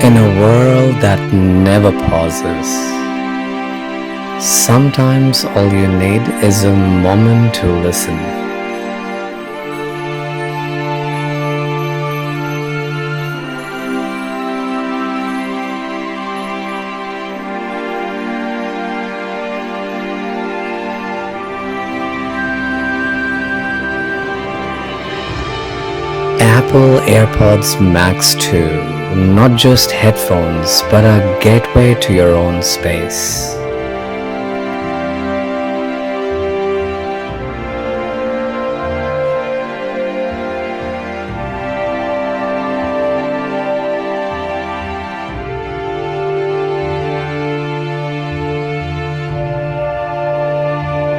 In a world that never pauses, sometimes all you need is a moment to listen. Apple AirPods Max 2, not just headphones, but a gateway to your own space.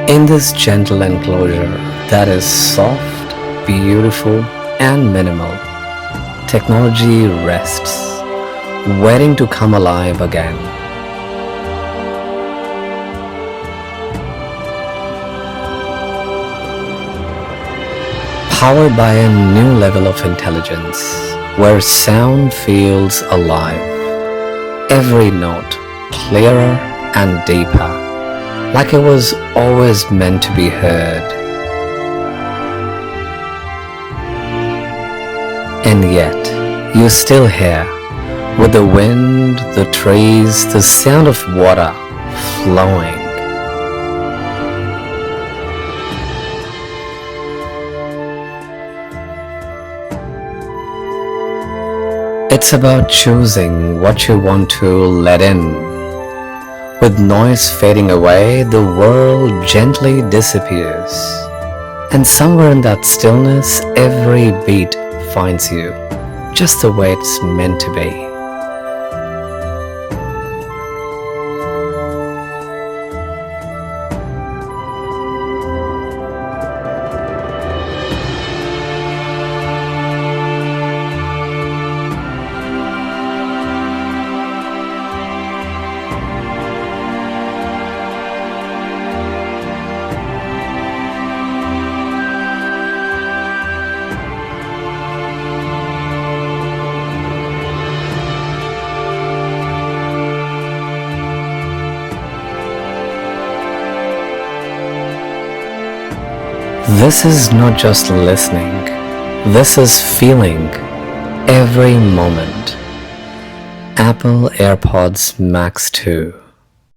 In this gentle enclosure that is soft, beautiful, and minimal, technology rests, waiting to come alive again. Powered by a new level of intelligence, where sound feels alive, every note clearer and deeper, like it was always meant to be heard. And yet, you're still here, with the wind, the trees, the sound of water flowing. It's about choosing what you want to let in. With noise fading away, the world gently disappears. And somewhere in that stillness, every beat finds you, just the way it's meant to be. This is not just listening, this is feeling every moment. Apple AirPods Max 2.